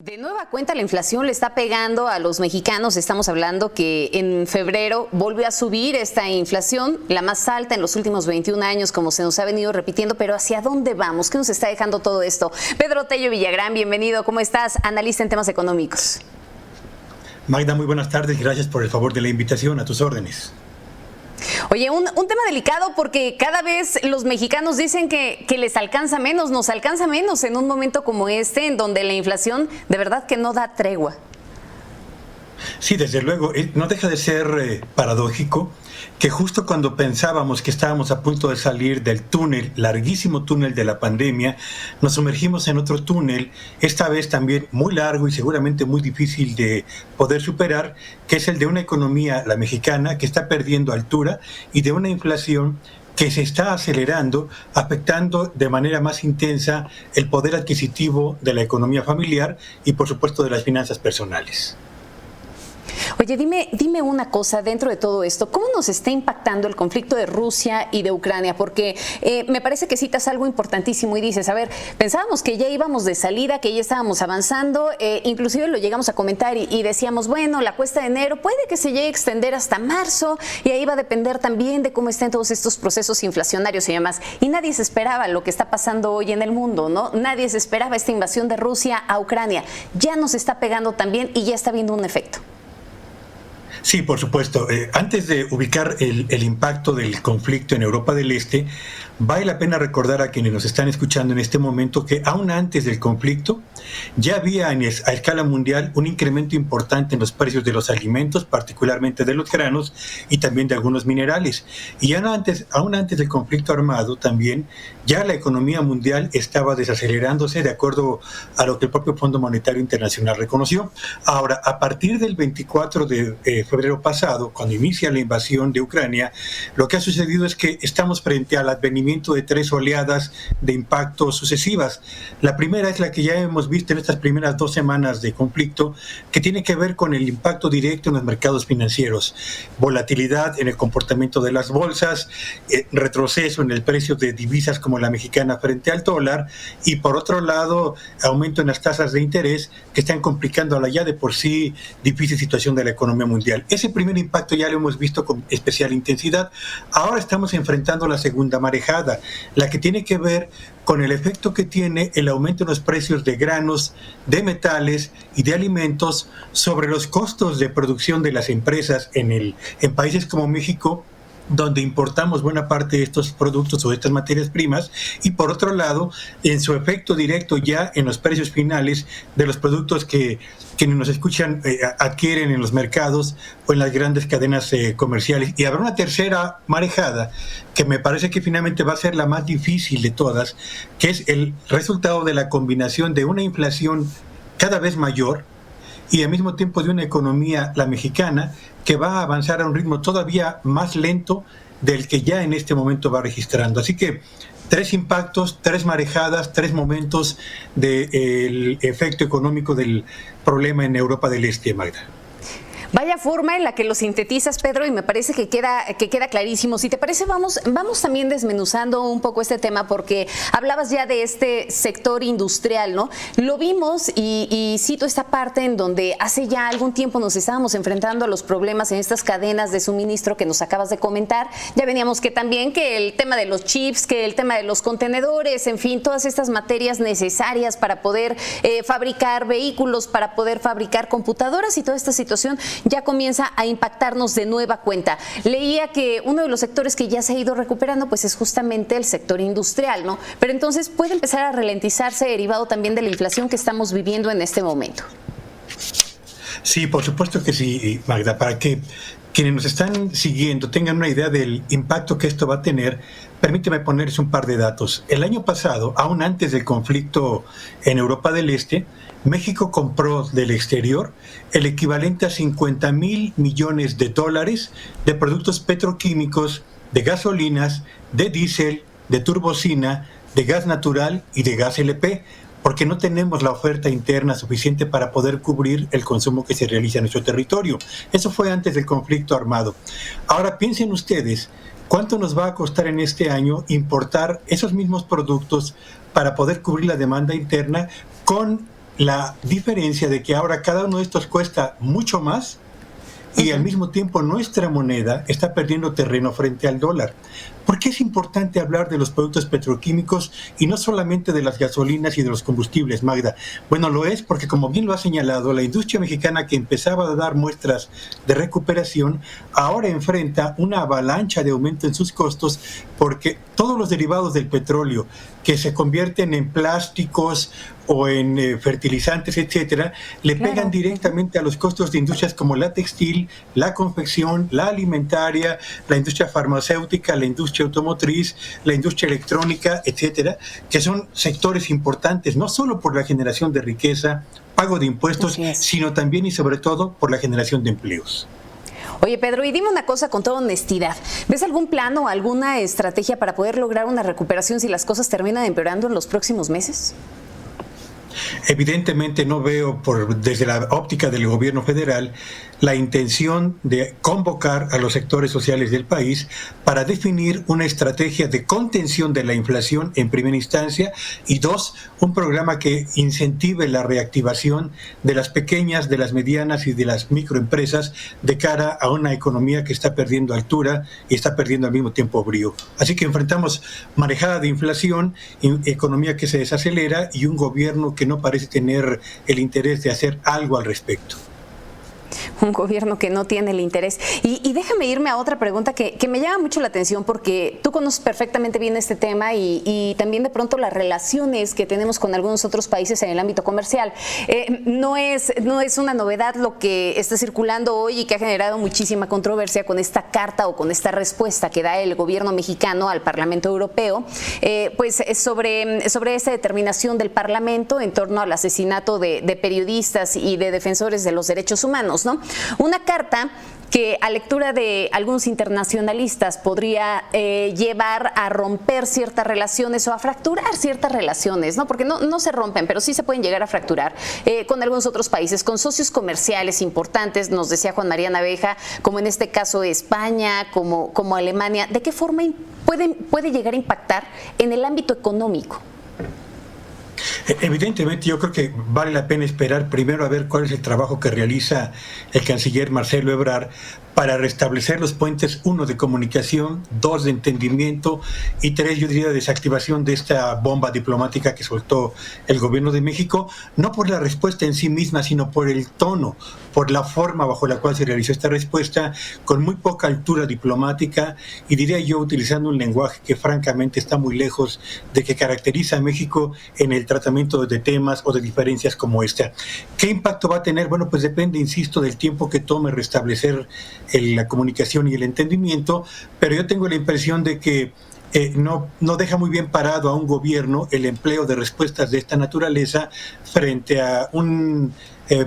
De nueva cuenta, la inflación le está pegando a los mexicanos. Estamos hablando que en febrero volvió a subir esta inflación, la más alta en los últimos 21 años, como se nos ha venido repitiendo. Pero ¿hacia dónde vamos? ¿Qué nos está dejando todo esto? Pedro Tello Villagrán, bienvenido. ¿Cómo estás? Analista en temas económicos. Magda, muy buenas tardes. Gracias por el favor de la invitación. A tus órdenes. Oye, un tema delicado porque cada vez los mexicanos dicen que les alcanza menos, nos alcanza menos en un momento como este, en donde la inflación de verdad que no da tregua. Sí, desde luego, no deja de ser paradójico que justo cuando pensábamos que estábamos a punto de salir del túnel, larguísimo túnel de la pandemia, nos sumergimos en otro túnel, esta vez también muy largo y seguramente muy difícil de poder superar, que es el de una economía, la mexicana, que está perdiendo altura y de una inflación que se está acelerando, afectando de manera más intensa el poder adquisitivo de la economía familiar y por supuesto de las finanzas personales. Oye, dime una cosa dentro de todo esto, ¿cómo nos está impactando el conflicto de Rusia y de Ucrania? Porque me parece que citas algo importantísimo y dices, a ver, pensábamos que ya íbamos de salida, que ya estábamos avanzando, inclusive lo llegamos a comentar y decíamos, bueno, la cuesta de enero puede que se llegue a extender hasta marzo y ahí va a depender también de cómo estén todos estos procesos inflacionarios y demás. Y nadie se esperaba lo que está pasando hoy en el mundo, ¿no? Nadie se esperaba esta invasión de Rusia a Ucrania. Ya nos está pegando también y ya está viendo un efecto. Sí, por supuesto. Antes de ubicar el impacto del conflicto en Europa del Este, vale la pena recordar a quienes nos están escuchando en este momento que aún antes del conflicto ya había a escala mundial un incremento importante en los precios de los alimentos, particularmente de los granos y también de algunos minerales. Y aún antes del conflicto armado también ya la economía mundial estaba desacelerándose de acuerdo a lo que el propio Fondo Monetario Internacional reconoció. Ahora, a partir del 24 de febrero pasado, cuando inicia la invasión de Ucrania, lo que ha sucedido es que estamos frente al advenimiento de tres oleadas de impacto sucesivas. La primera es la que ya hemos visto en estas primeras 2 semanas de conflicto, que tiene que ver con el impacto directo en los mercados financieros. Volatilidad en el comportamiento de las bolsas, retroceso en el precio de divisas como la mexicana frente al dólar y por otro lado, aumento en las tasas de interés que están complicando a la ya de por sí difícil situación de la economía mundial. Ese primer impacto ya lo hemos visto con especial intensidad. Ahora estamos enfrentando la segunda marejada, la que tiene que ver con el efecto que tiene el aumento en los precios de granos, de metales y de alimentos sobre los costos de producción de las empresas en países como México, donde importamos buena parte de estos productos o de estas materias primas, y por otro lado, en su efecto directo ya en los precios finales de los productos que quienes nos escuchan adquieren en los mercados o en las grandes cadenas comerciales. Y habrá una tercera marejada que me parece que finalmente va a ser la más difícil de todas, que es el resultado de la combinación de una inflación cada vez mayor y al mismo tiempo de una economía, la mexicana, que va a avanzar a un ritmo todavía más lento del que ya en este momento va registrando. Así que 3 impactos, 3 marejadas, 3 momentos del efecto económico del problema en Europa del Este, Magda. Vaya forma en la que lo sintetizas, Pedro, y me parece que queda clarísimo. Si te parece, vamos también desmenuzando un poco este tema, porque hablabas ya de este sector industrial, ¿no? Lo vimos y cito esta parte en donde hace ya algún tiempo nos estábamos enfrentando a los problemas en estas cadenas de suministro que nos acabas de comentar. Ya veníamos que también que el tema de los chips, que el tema de los contenedores, en fin, todas estas materias necesarias para poder fabricar vehículos, para poder fabricar computadoras, y toda esta situación ya comienza a impactarnos de nueva cuenta. Leía que uno de los sectores que ya se ha ido recuperando pues es justamente el sector industrial, ¿no? Pero entonces puede empezar a ralentizarse derivado también de la inflación que estamos viviendo en este momento. Sí, por supuesto que sí, Magda. Para que quienes nos están siguiendo tengan una idea del impacto que esto va a tener, permíteme ponerles un par de datos. El año pasado, aún antes del conflicto en Europa del Este, México compró del exterior el equivalente a $50,000 millones de productos petroquímicos, de gasolinas, de diésel, de turbocina, de gas natural y de gas LP, porque no tenemos la oferta interna suficiente para poder cubrir el consumo que se realiza en nuestro territorio. Eso fue antes del conflicto armado. Ahora piensen ustedes, ¿cuánto nos va a costar en este año importar esos mismos productos para poder cubrir la demanda interna con la diferencia de que ahora cada uno de estos cuesta mucho más y al mismo tiempo nuestra moneda está perdiendo terreno frente al dólar. ¿Por qué es importante hablar de los productos petroquímicos y no solamente de las gasolinas y de los combustibles, Magda? Bueno, lo es porque, como bien lo ha señalado, la industria mexicana, que empezaba a dar muestras de recuperación, ahora enfrenta una avalancha de aumento en sus costos porque todos los derivados del petróleo que se convierten en plásticos o en fertilizantes, etcétera, le pegan directamente a los costos de industrias como la textil, la confección, la alimentaria, la industria farmacéutica, la industria automotriz, la industria electrónica, etcétera, que son sectores importantes, no solo por la generación de riqueza, pago de impuestos, sino también y sobre todo por la generación de empleos. Oye, Pedro, y dime una cosa con toda honestidad. ¿Ves algún plan o alguna estrategia para poder lograr una recuperación si las cosas terminan empeorando en los próximos meses? Evidentemente no veo desde la óptica del gobierno federal la intención de convocar a los sectores sociales del país para definir una estrategia de contención de la inflación en primera instancia y dos, un programa que incentive la reactivación de las pequeñas, de las medianas y de las microempresas de cara a una economía que está perdiendo altura y está perdiendo al mismo tiempo brío. Así que enfrentamos marejada de inflación, economía que se desacelera y un gobierno que no parece tener el interés de hacer algo al respecto. Un gobierno que no tiene el interés. Y déjame irme a otra pregunta que me llama mucho la atención porque tú conoces perfectamente bien este tema y también de pronto las relaciones que tenemos con algunos otros países en el ámbito comercial. No es una novedad lo que está circulando hoy y que ha generado muchísima controversia con esta carta o con esta respuesta que da el gobierno mexicano al Parlamento Europeo, pues sobre esa determinación del Parlamento en torno al asesinato de periodistas y de defensores de los derechos humanos, ¿no? Una carta que a lectura de algunos internacionalistas podría llevar a romper ciertas relaciones o a fracturar ciertas relaciones, ¿no? Porque no se rompen, pero sí se pueden llegar a fracturar con algunos otros países, con socios comerciales importantes, nos decía Juan María Naveja, como en este caso España, como Alemania. ¿De qué forma puede llegar a impactar en el ámbito económico? Evidentemente yo creo que vale la pena esperar primero a ver cuál es el trabajo que realiza el canciller Marcelo Ebrard para restablecer los puentes, 1, de comunicación, 2, de entendimiento y 3, yo diría, de desactivación de esta bomba diplomática que soltó el gobierno de México, no por la respuesta en sí misma, sino por el tono, por la forma bajo la cual se realizó esta respuesta, con muy poca altura diplomática y diría yo utilizando un lenguaje que francamente está muy lejos de que caracteriza a México en el tratamiento de temas o de diferencias como esta. ¿Qué impacto va a tener? Bueno, pues depende, insisto, del tiempo que tome restablecer la comunicación y el entendimiento, pero yo tengo la impresión de que no deja muy bien parado a un gobierno el empleo de respuestas de esta naturaleza frente a un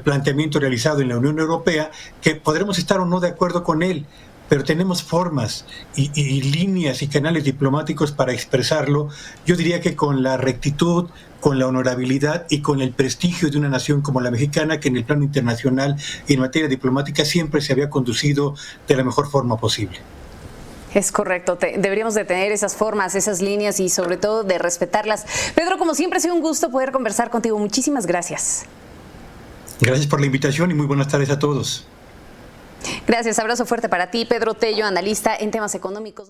planteamiento realizado en la Unión Europea, que podremos estar o no de acuerdo con él, pero tenemos formas y líneas y canales diplomáticos para expresarlo, yo diría que con la rectitud, con la honorabilidad y con el prestigio de una nación como la mexicana, que en el plano internacional y en materia diplomática siempre se había conducido de la mejor forma posible. Es correcto, deberíamos de tener esas formas, esas líneas y sobre todo de respetarlas. Pedro, como siempre ha sido un gusto poder conversar contigo. Muchísimas gracias. Gracias por la invitación y muy buenas tardes a todos. Gracias, abrazo fuerte para ti, Pedro Tello, analista en temas económicos.